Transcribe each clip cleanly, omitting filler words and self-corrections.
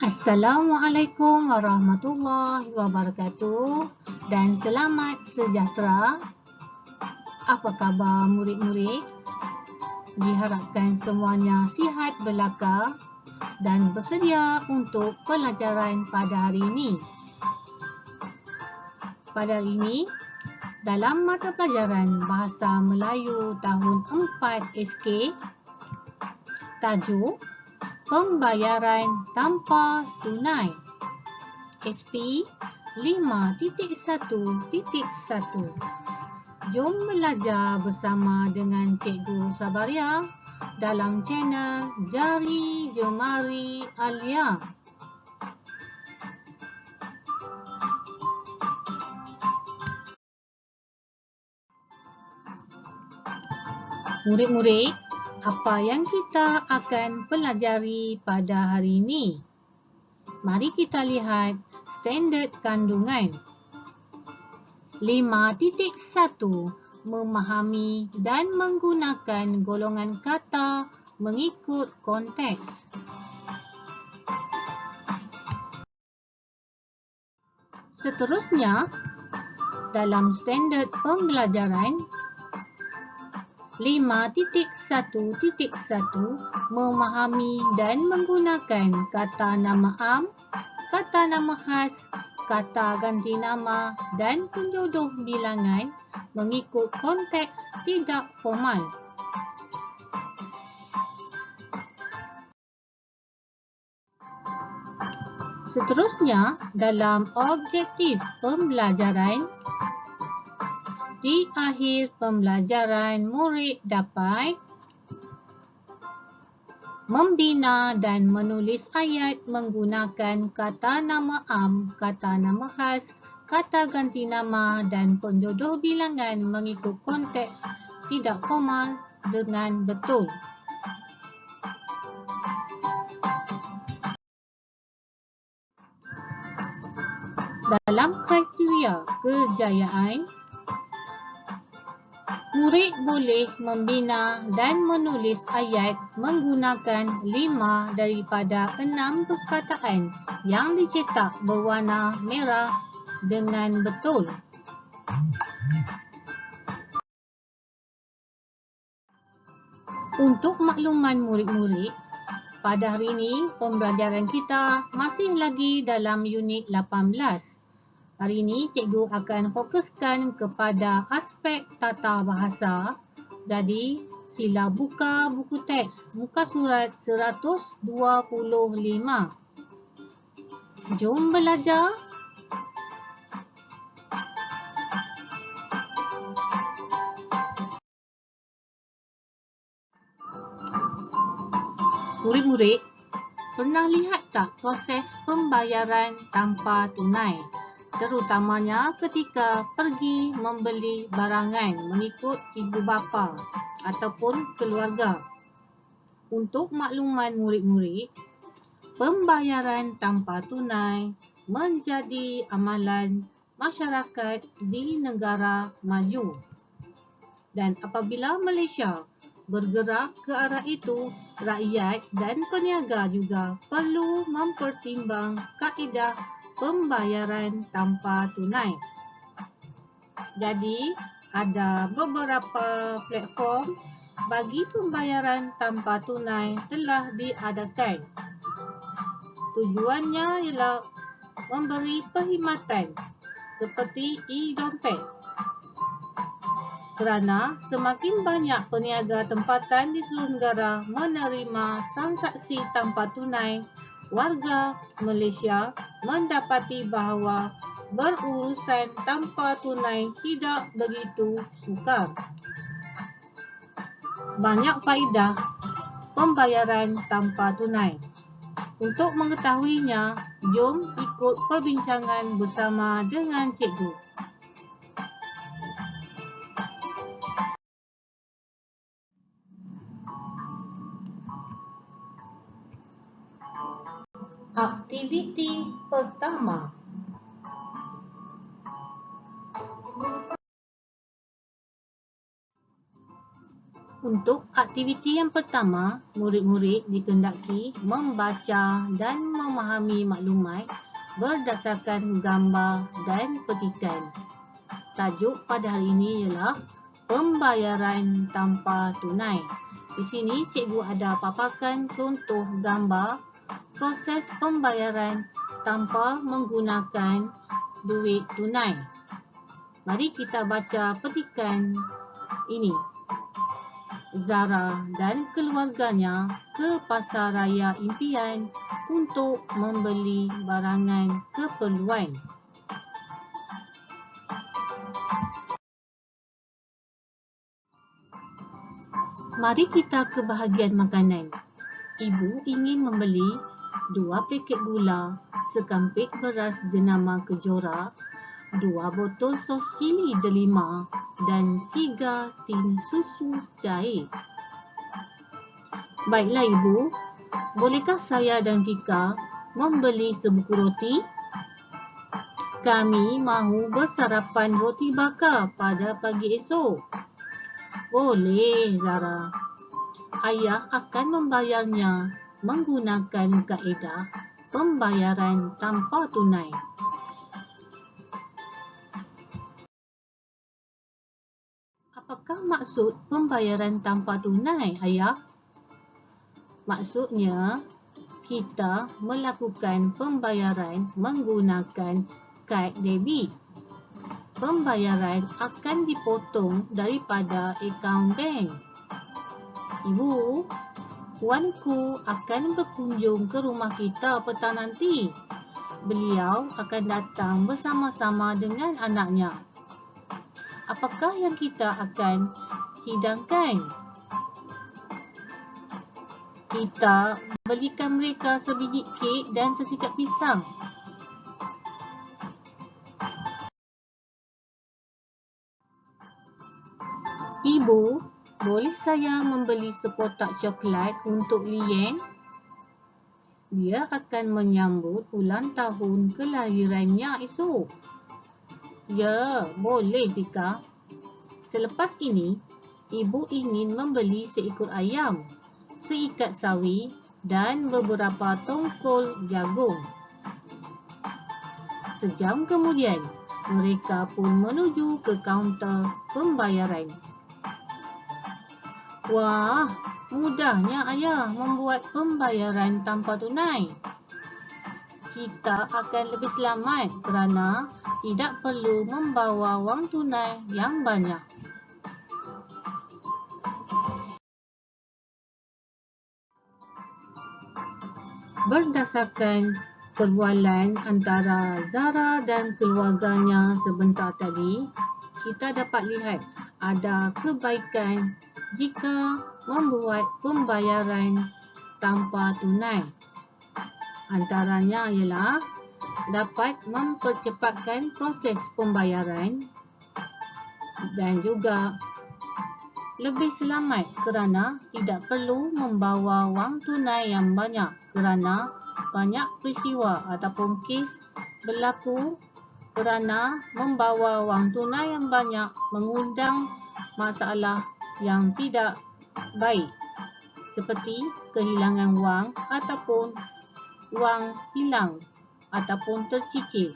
Assalamualaikum warahmatullahi wabarakatuh dan selamat sejahtera. Apa khabar murid-murid? Diharapkan semuanya sihat belaka dan bersedia untuk pelajaran pada hari ini. Pada hari ini, dalam mata pelajaran Bahasa Melayu tahun 4 SK, tajuk Pembayaran tanpa tunai SP 5.1.1. Jom belajar bersama dengan Cikgu Sabaria dalam channel Jari Jemari Alia. Murid-murid, apa yang kita akan pelajari pada hari ini? Mari kita lihat standard kandungan. 5.1. Memahami dan menggunakan golongan kata mengikut konteks. Seterusnya, dalam standard pembelajaran 5.1.1 memahami dan menggunakan kata nama am, kata nama khas, kata ganti nama dan penjodoh bilangan mengikut konteks tidak formal. Seterusnya, dalam objektif pembelajaran, di akhir pembelajaran, murid dapat membina dan menulis ayat menggunakan kata nama am, kata nama khas, kata ganti nama dan penjodoh bilangan mengikut konteks tidak formal dengan betul. Dalam kriteria kejayaan, murid boleh membina dan menulis ayat menggunakan 5 daripada 6 perkataan yang dicetak berwarna merah dengan betul. Untuk makluman murid-murid, pada hari ini pembelajaran kita masih lagi dalam unit 18. Hari ini cikgu akan fokuskan kepada aspek tata bahasa. Jadi, sila buka buku teks muka surat 125. Jom belajar. Murid-murid, pernah lihat tak proses pembayaran tanpa tunai? Terutamanya ketika pergi membeli barangan mengikut ibu bapa ataupun keluarga. Untuk makluman murid-murid, pembayaran tanpa tunai menjadi amalan masyarakat di negara maju. Dan apabila Malaysia bergerak ke arah itu, rakyat dan peniaga juga perlu mempertimbang kaedah pembayaran tanpa tunai. Jadi, ada beberapa platform bagi pembayaran tanpa tunai telah diadakan. Tujuannya ialah memberi perkhidmatan seperti e-dompet. Kerana semakin banyak peniaga tempatan di seluruh negara menerima transaksi tanpa tunai, warga Malaysia mendapati bahawa berurusan tanpa tunai tidak begitu sukar. Banyak faedah pembayaran tanpa tunai. Untuk mengetahuinya, jom ikut perbincangan bersama dengan cikgu. Aktiviti pertama. Untuk aktiviti yang pertama, murid-murid dikehendaki membaca dan memahami maklumat berdasarkan gambar dan petikan. Tajuk pada hari ini ialah pembayaran tanpa tunai. Di sini cikgu ada paparkan contoh gambar proses pembayaran tanpa menggunakan duit tunai. Mari kita baca petikan ini. Zara dan keluarganya ke Pasar Raya Impian untuk membeli barangan keperluan. Mari kita ke bahagian makanan. Ibu ingin membeli 2 paket gula, sekampit beras jenama kejora, 2 botol sos cili delima dan 3 tin susu cair. Baiklah Ibu, bolehkah saya dan Tika membeli sebuku roti? Kami mahu bersarapan roti bakar pada pagi esok. Boleh, Zara. Ayah akan membayarnya menggunakan kaedah pembayaran tanpa tunai. Apakah maksud pembayaran tanpa tunai, Ayah? Maksudnya, kita melakukan pembayaran menggunakan kad debit. Pembayaran akan dipotong daripada akaun bank. Ibu, puanku akan berkunjung ke rumah kita petang nanti. Beliau akan datang bersama-sama dengan anaknya. Apakah yang kita akan hidangkan? Kita belikan mereka sebiji kek dan sesikat pisang. Ibu, boleh saya membeli sekotak coklat untuk Lian? Dia akan menyambut ulang tahun kelahirannya esok. Ya, boleh Tika. Selepas ini, Ibu ingin membeli seekor ayam, seikat sawi dan beberapa tongkol jagung. Sejam kemudian, mereka pun menuju ke kaunter pembayaran. Wah, mudahnya Ayah membuat pembayaran tanpa tunai. Kita akan lebih selamat kerana tidak perlu membawa wang tunai yang banyak. Berdasarkan perbualan antara Zara dan keluarganya sebentar tadi, kita dapat lihat ada kebaikan jika membuat pembayaran tanpa tunai. Antaranya ialah dapat mempercepatkan proses pembayaran dan juga lebih selamat kerana tidak perlu membawa wang tunai yang banyak kerana banyak peristiwa ataupun kes berlaku kerana membawa wang tunai yang banyak mengundang masalah yang tidak baik seperti kehilangan wang ataupun wang hilang ataupun tercicir.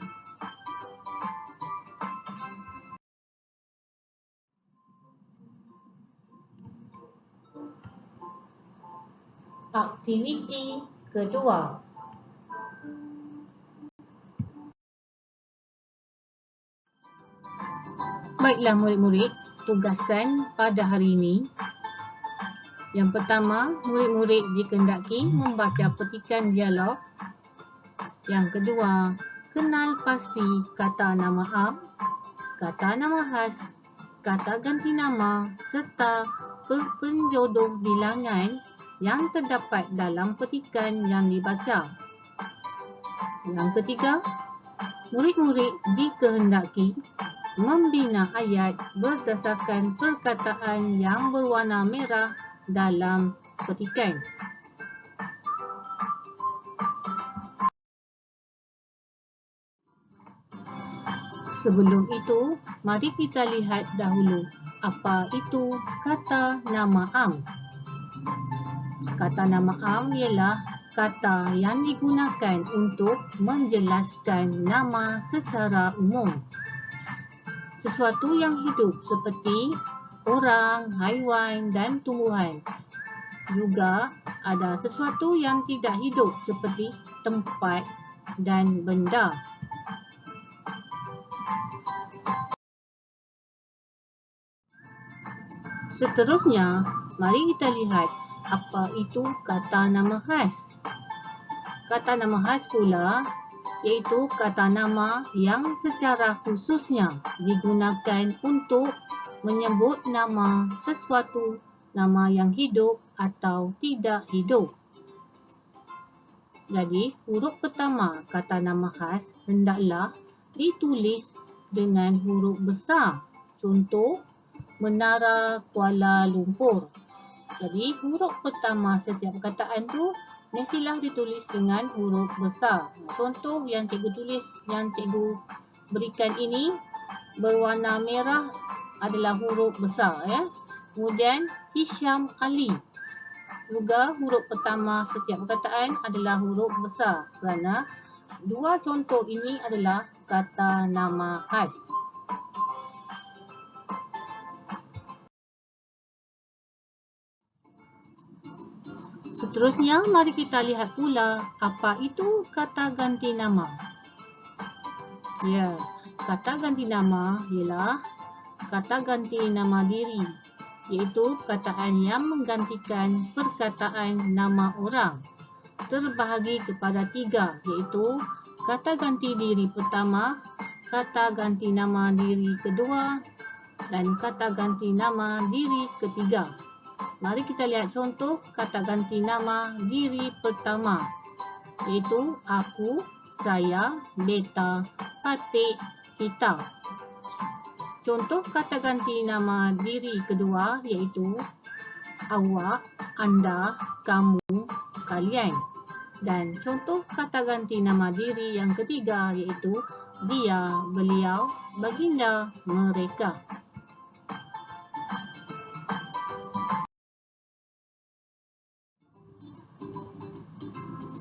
Aktiviti kedua. Baiklah murid-murid, tugasan pada hari ini. Yang pertama, murid-murid dikehendaki membaca petikan dialog. Yang kedua, kenal pasti kata nama am, kata nama khas, kata ganti nama serta penjodoh bilangan yang terdapat dalam petikan yang dibaca. Yang ketiga, murid-murid dikehendaki membina ayat berdasarkan perkataan yang berwarna merah dalam petikan. Sebelum itu, mari kita lihat dahulu apa itu kata nama am. Kata nama am ialah kata yang digunakan untuk menjelaskan nama secara umum. Sesuatu yang hidup seperti orang, haiwan dan tumbuhan. Juga ada sesuatu yang tidak hidup seperti tempat dan benda. Seterusnya, mari kita lihat apa itu kata nama khas. Kata nama khas pula iaitu kata nama yang secara khususnya digunakan untuk menyebut nama sesuatu, nama yang hidup atau tidak hidup. Jadi, huruf pertama kata nama khas hendaklah ditulis dengan huruf besar. Contoh, Menara Kuala Lumpur. Jadi, huruf pertama setiap perkataan tu mestilah ditulis dengan huruf besar. Contoh yang cikgu tulis, yang cikgu berikan ini berwarna merah adalah huruf besar. Kemudian, Hisham Ali. Juga huruf pertama setiap perkataan adalah huruf besar kerana dua contoh ini adalah kata nama khas. Seterusnya, mari kita lihat pula apa itu kata ganti nama. Ya, kata ganti nama ialah kata ganti nama diri, iaitu perkataan yang menggantikan perkataan nama orang. Terbahagi kepada tiga, iaitu kata ganti diri pertama, kata ganti nama diri kedua dan kata ganti nama diri ketiga. Mari kita lihat contoh kata ganti nama diri pertama, iaitu aku, saya, beta, patik, kita. Contoh kata ganti nama diri kedua iaitu awak, anda, kamu, kalian. Dan contoh kata ganti nama diri yang ketiga iaitu dia, beliau, baginda, mereka.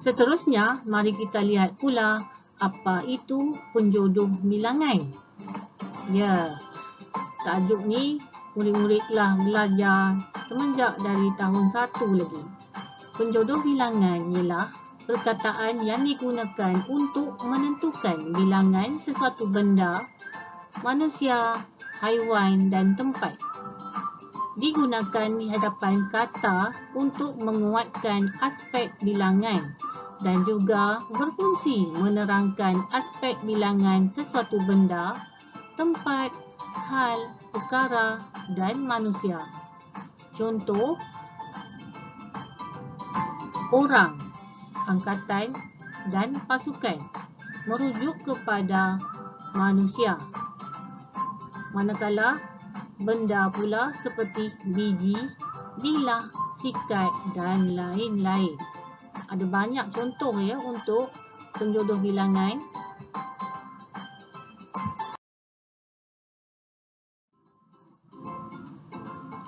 Seterusnya, mari kita lihat pula apa itu penjodoh bilangan. Ya, tajuk ni murid-murid telah belajar semenjak dari tahun 1 lagi. Penjodoh bilangan ialah perkataan yang digunakan untuk menentukan bilangan sesuatu benda, manusia, haiwan dan tempat. Digunakan di hadapan kata untuk menguatkan aspek bilangan dan juga berfungsi menerangkan aspek bilangan sesuatu benda, tempat, hal, perkara dan manusia. Contoh, orang, angkatan dan pasukan merujuk kepada manusia. Manakala benda pula seperti biji, bilah, sikat dan lain-lain. Ada banyak contoh untuk penjodoh bilangan.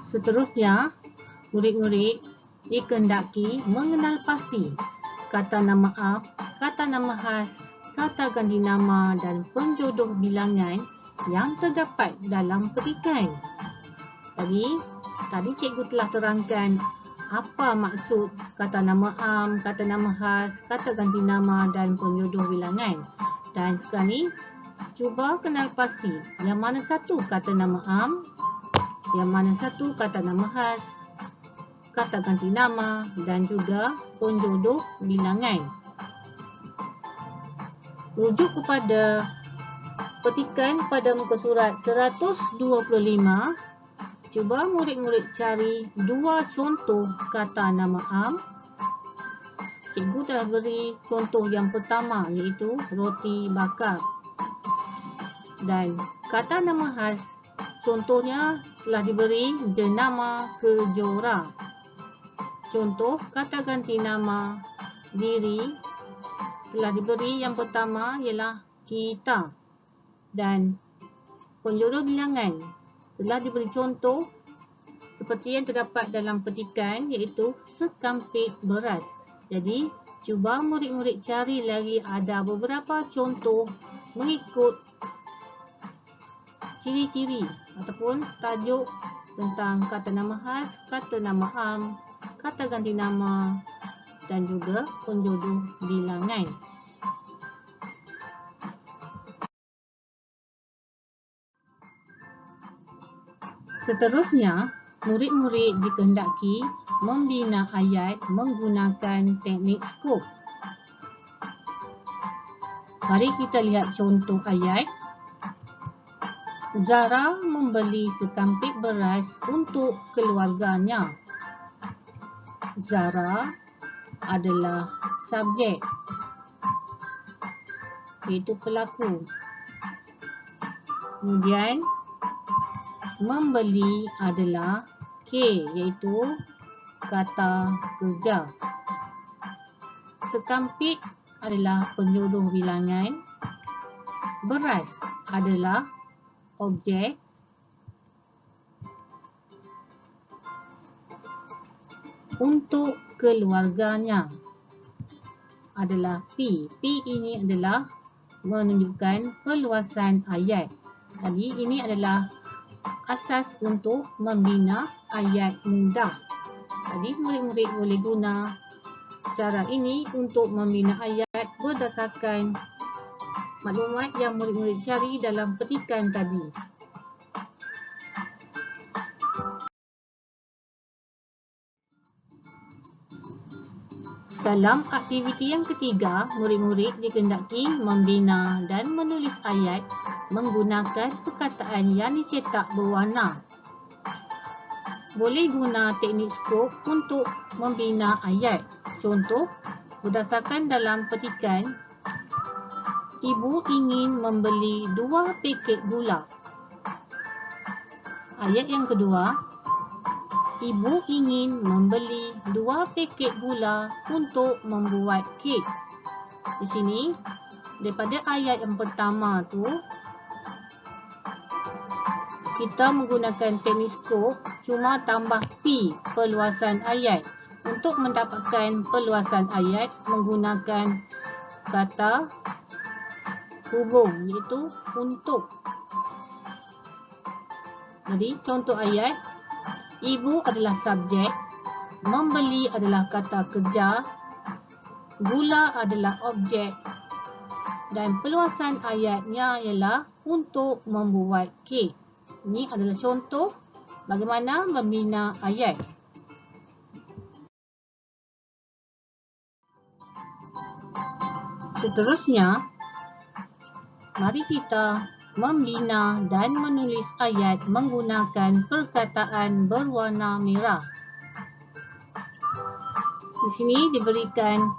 Seterusnya, murid-murid dikehendaki mengenal pasti kata nama am, kata nama khas, kata ganti nama dan penjodoh bilangan yang terdapat dalam petikan. Tadi cikgu telah terangkan apa maksud kata nama am, kata nama khas, kata ganti nama dan penjodoh bilangan. Dan sekarang ni, cuba kenal pasti yang mana satu kata nama am, yang mana satu kata nama khas, kata ganti nama dan juga penjodoh bilangan. Rujuk kepada petikan pada muka surat 125, cuba murid-murid cari dua contoh kata nama am. Cikgu telah beri contoh yang pertama iaitu roti bakar. Dan kata nama khas, contohnya telah diberi jenama kejora. Contoh kata ganti nama diri telah diberi yang pertama ialah kita. Dan penjodoh bilangan. Telah diberi contoh seperti yang terdapat dalam petikan, iaitu sekampit beras. Jadi, cuba murid-murid cari lagi ada beberapa contoh mengikut ciri-ciri ataupun tajuk tentang kata nama khas, kata nama am, kata ganti nama dan juga penjodoh bilangan. Seterusnya, murid-murid dikehendaki membina ayat menggunakan teknik skop. Mari kita lihat contoh ayat. Zara membeli sekampit beras untuk keluarganya. Zara adalah subjek, iaitu pelaku. Kemudian, membeli adalah K, iaitu kata kerja. Sekampit adalah penjodoh bilangan. Beras adalah objek. Untuk keluarganya adalah P. P ini adalah menunjukkan perluasan ayat. Jadi ini adalah asas untuk membina ayat mudah. Jadi murid-murid boleh guna cara ini untuk membina ayat berdasarkan maklumat yang murid-murid cari dalam petikan tadi. Dalam aktiviti yang ketiga, murid-murid dikehendaki membina dan menulis ayat menggunakan perkataan yang dicetak berwarna. Boleh guna teknik skop untuk membina ayat. Contoh, berdasarkan dalam petikan, ibu ingin membeli 2 paket gula. Ayat yang kedua, ibu ingin membeli 2 paket gula untuk membuat kek. Di sini, daripada ayat yang pertama tu, kita menggunakan teknik skop, cuma tambah P, perluasan ayat. Untuk mendapatkan perluasan ayat, menggunakan kata hubung, iaitu untuk. Jadi, contoh ayat, ibu adalah subjek, membeli adalah kata kerja, gula adalah objek, dan perluasan ayatnya ialah untuk membuat kek. Ini adalah contoh bagaimana membina ayat. Seterusnya, mari kita membina dan menulis ayat menggunakan perkataan berwarna merah. Di sini diberikan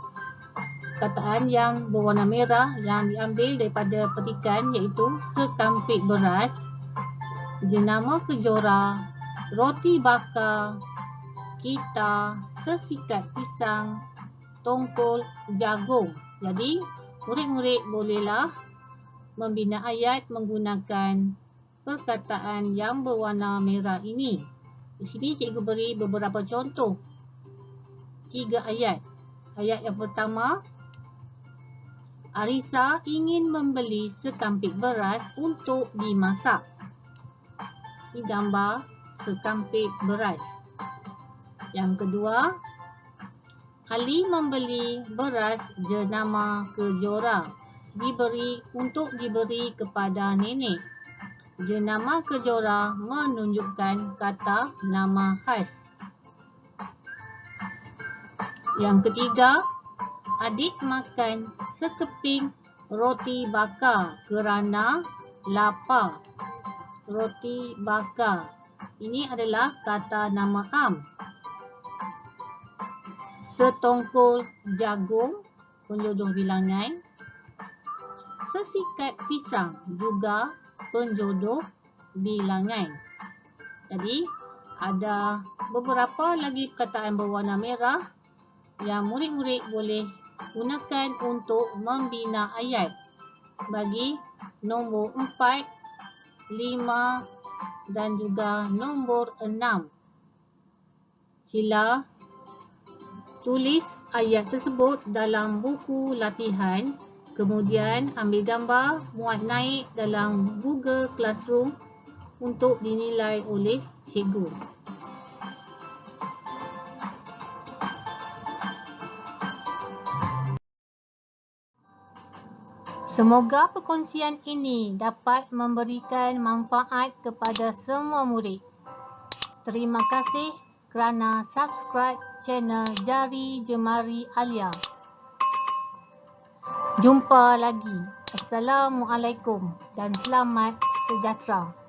perkataan yang berwarna merah yang diambil daripada petikan, iaitu sekampit beras, jenama kejora, roti bakar, kita, sesikat pisang, tongkol jagung. Jadi, murid-murid bolehlah membina ayat menggunakan perkataan yang berwarna merah ini. Di sini cikgu beri beberapa contoh. 3 ayat. Ayat yang pertama, Arisa ingin membeli sekampit beras untuk dimasak. Ini gambar sekampit beras. Yang kedua, Ali membeli beras jenama kejora diberi kepada nenek. Jenama kejora menunjukkan kata nama khas. Yang ketiga, adik makan sekeping roti bakar kerana lapar. Roti bakar. Ini adalah kata nama am. Setongkol jagung, penjodoh bilangan. Sesikat pisang, juga penjodoh bilangan. Jadi, ada beberapa lagi perkataan berwarna merah yang murid-murid boleh gunakan untuk membina ayat. Bagi nombor 4, 5 dan juga nombor 6. Sila tulis ayat tersebut dalam buku latihan, kemudian ambil gambar, muat naik dalam Google Classroom untuk dinilai oleh cikgu. Semoga perkongsian ini dapat memberikan manfaat kepada semua murid. Terima kasih kerana subscribe channel Jari Jemari Alia. Jumpa lagi. Assalamualaikum dan selamat sejahtera.